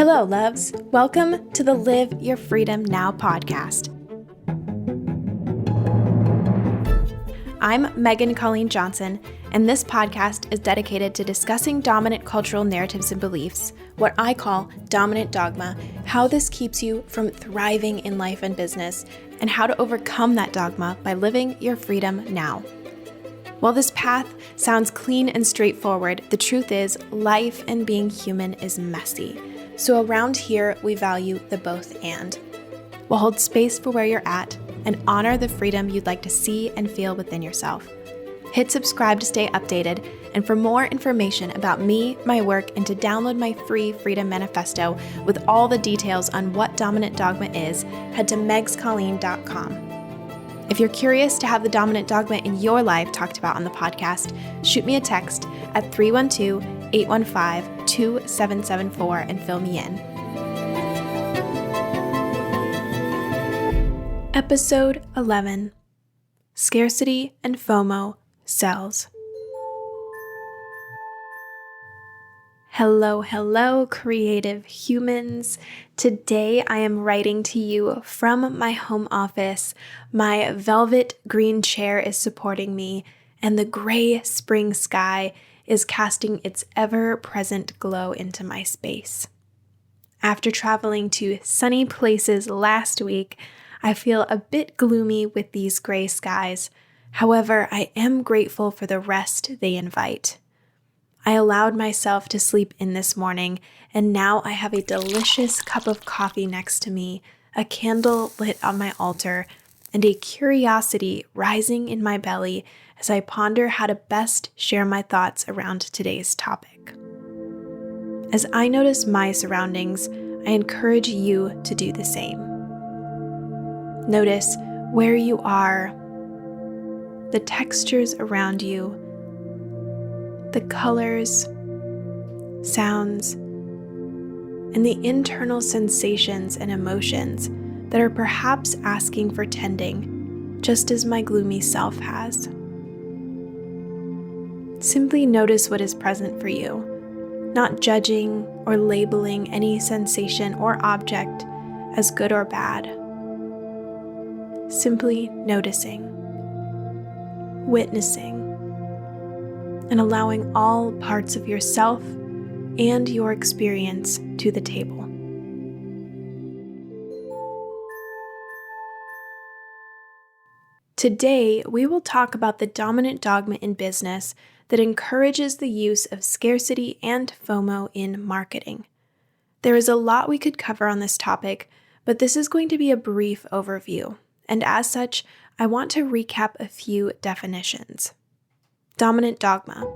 Hello, loves. Welcome to the Live Your Freedom Now podcast. I'm Megan Colleen Johnson, and this podcast is dedicated to discussing dominant cultural narratives and beliefs, what I call dominant dogma, how this keeps you from thriving in life and business, and how to overcome that dogma by living your freedom now. While this path sounds clean and straightforward, the truth is life and being human is messy. So around here, we value the both and. We'll hold space for where you're at and honor the freedom you'd like to see and feel within yourself. Hit subscribe to stay updated, and for more information about me, my work, and to download my free Freedom Manifesto with all the details on what dominant dogma is, head to megscolleen.com. If you're curious to have the dominant dogma in your life talked about on the podcast, shoot me a text at 312-815-2774 and fill me in. Episode 11, Scarcity and FOMO Sells. Hello, creative humans. Today I am writing to you from my home office. My velvet green chair is supporting me, and the gray spring sky is casting its ever-present glow into my space. After traveling to sunny places last week, I feel a bit gloomy with these gray skies. However, I am grateful for the rest they invite. I allowed myself to sleep in this morning, and now I have a delicious cup of coffee next to me, a candle lit on my altar, and a curiosity rising in my belly as I ponder how to best share my thoughts around today's topic. As I notice my surroundings, I encourage you to do the same. Notice where you are, the textures around you, the colors, sounds, and the internal sensations and emotions that are perhaps asking for tending, just as my gloomy self has. Simply notice what is present for you, not judging or labeling any sensation or object as good or bad. Simply noticing, witnessing, and allowing all parts of yourself and your experience to the table. Today, we will talk about the dominant dogma in business that encourages the use of scarcity and FOMO in marketing. There is a lot we could cover on this topic, but this is going to be a brief overview, and as such, I want to recap a few definitions. Dominant dogma.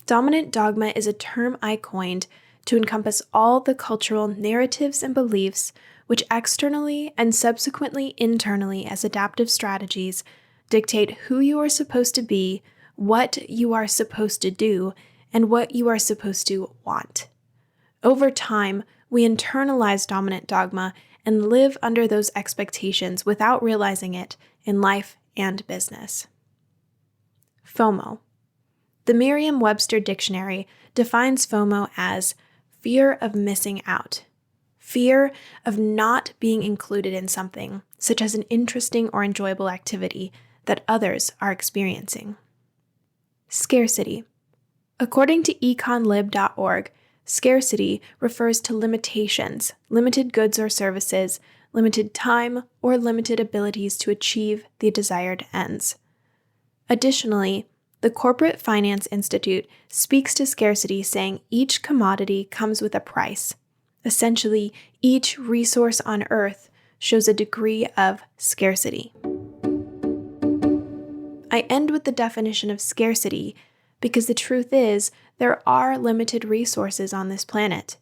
Dominant dogma is a term I coined to encompass all the cultural narratives and beliefs which externally and subsequently internally as adaptive strategies dictate who you are supposed to be, what you are supposed to do, and what you are supposed to want. Over time, we internalize dominant dogma and live under those expectations without realizing it in life and business. FOMO. The Merriam-Webster Dictionary defines FOMO as fear of missing out, fear of not being included in something, such as an interesting or enjoyable activity that others are experiencing. Scarcity. According to econlib.org, scarcity refers to limitations, limited goods or services, limited time, or limited abilities to achieve the desired ends. Additionally, the Corporate Finance Institute speaks to scarcity saying each commodity comes with a price. Essentially, each resource on Earth shows a degree of scarcity. I end with the definition of scarcity because the truth is there are limited resources on this planet.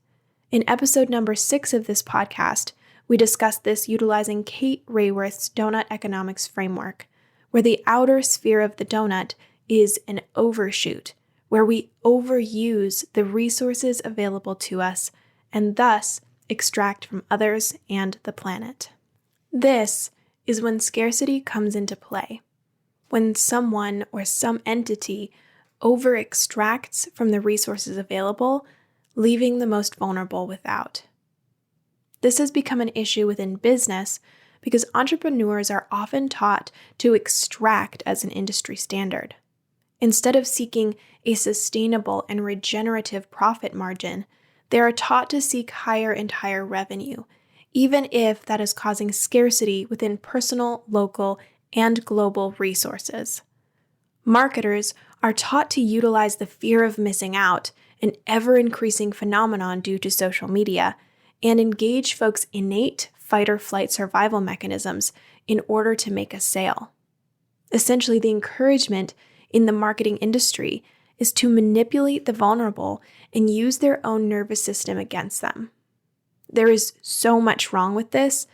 In episode number 6 of this podcast, we discussed this utilizing Kate Raworth's donut economics framework, where the outer sphere of the donut is an overshoot, where we overuse the resources available to us and thus extract from others and the planet. This is when scarcity comes into play, when someone or some entity over-extracts from the resources available, leaving the most vulnerable without. This has become an issue within business because entrepreneurs are often taught to extract as an industry standard. Instead of seeking a sustainable and regenerative profit margin, they are taught to seek higher and higher revenue, even if that is causing scarcity within personal, local, and global resources. Marketers are taught to utilize the fear of missing out, an ever-increasing phenomenon due to social media, and engage folks' innate fight-or-flight survival mechanisms in order to make a sale. Essentially, the encouragement in the marketing industry is to manipulate the vulnerable and use their own nervous system against them. There is so much wrong with this,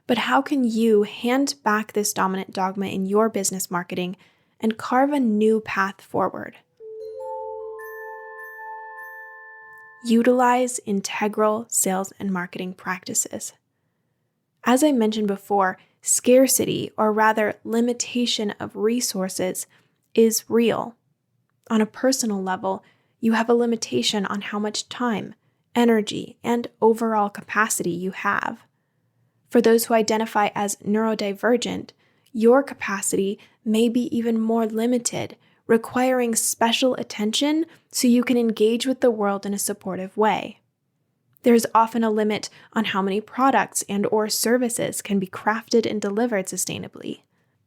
but how can you hand back this dominant dogma in your business marketing and carve a new path forward? Utilize integral sales and marketing practices. As I mentioned before, scarcity, or rather limitation of resources, is real. On a personal level, you have a limitation on how much time, energy, and overall capacity you have. For those who identify as neurodivergent, your capacity may be even more limited, requiring special attention so you can engage with the world in a supportive way. There's often a limit on how many products and/or services can be crafted and delivered sustainably.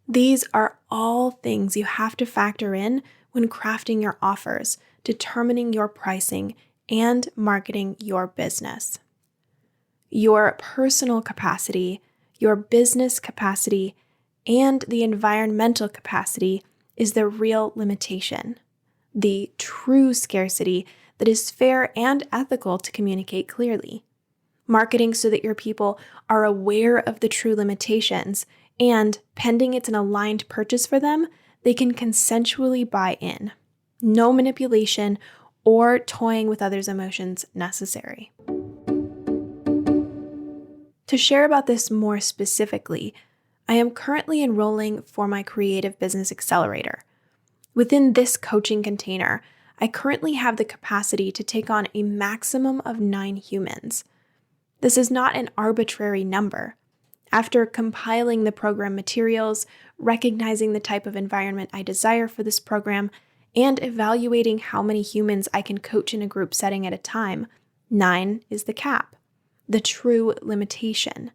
These are all things you have to factor in when crafting your offers, determining your pricing, and marketing your business. Your personal capacity, your business capacity, and the environmental capacity is the real limitation, the true scarcity that is fair and ethical to communicate clearly. Marketing so that your people are aware of the true limitations and, pending it's an aligned purchase for them, they can consensually buy in. No manipulation or toying with others' emotions necessary. To share about this more specifically, I am currently enrolling for my Creative Business Accelerator. Within this coaching container, I currently have the capacity to take on a maximum of 9 humans. This is not an arbitrary number. After compiling the program materials, recognizing the type of environment I desire for this program, and evaluating how many humans I can coach in a group setting at a time, 9 is the cap, the true limitation.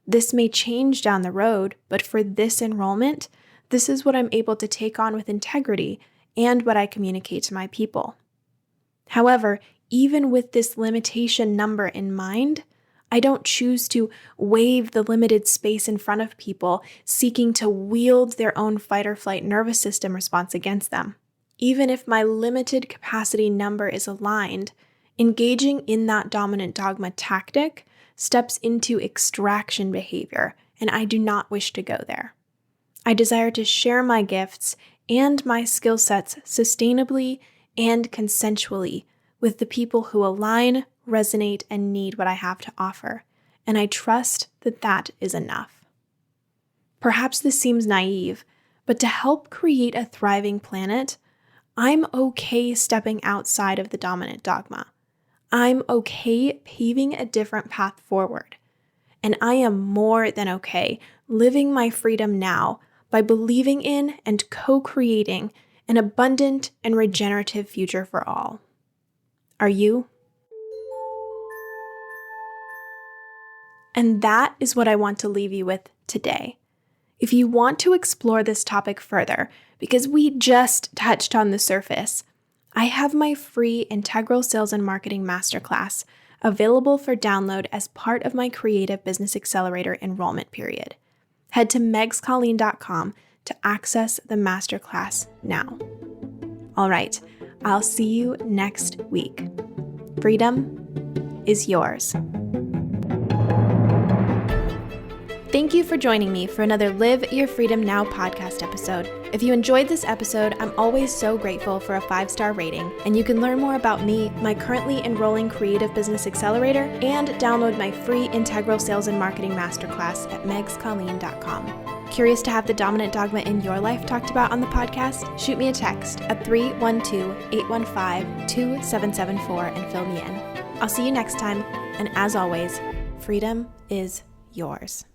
This may change down the road, but for this enrollment, this is what I'm able to take on with integrity and what I communicate to my people. However, even with this limitation number in mind, I don't choose to wave the limited space in front of people seeking to wield their own fight-or-flight nervous system response against them. Even if my limited capacity number is aligned, engaging in that dominant dogma tactic steps into extraction behavior, and I do not wish to go there. I desire to share my gifts and my skill sets sustainably and consensually with the people who align, resonate, and need what I have to offer, and I trust that that is enough. Perhaps this seems naive, but to help create a thriving planet, I'm okay stepping outside of the dominant dogma. I'm okay paving a different path forward. And I am more than okay living my freedom now by believing in and co-creating an abundant and regenerative future for all. Are you? And that is what I want to leave you with today. If you want to explore this topic further, because we just touched on the surface, I have my free Integral Sales and Marketing Masterclass available for download as part of my Creative Business Accelerator enrollment period. Head to megscolleen.com to access the masterclass now. All right, I'll see you next week. Freedom is yours. Thank you for joining me for another Live Your Freedom Now podcast episode. If you enjoyed this episode, I'm always so grateful for a 5-star rating, and you can learn more about me, my currently enrolling Creative Business Accelerator, and download my free Integral Sales and Marketing Masterclass at megscolleen.com. Curious to have the dominant dogma in your life talked about on the podcast? Shoot me a text at 312-815-2774 and fill me in. I'll see you next time, and as always, freedom is yours.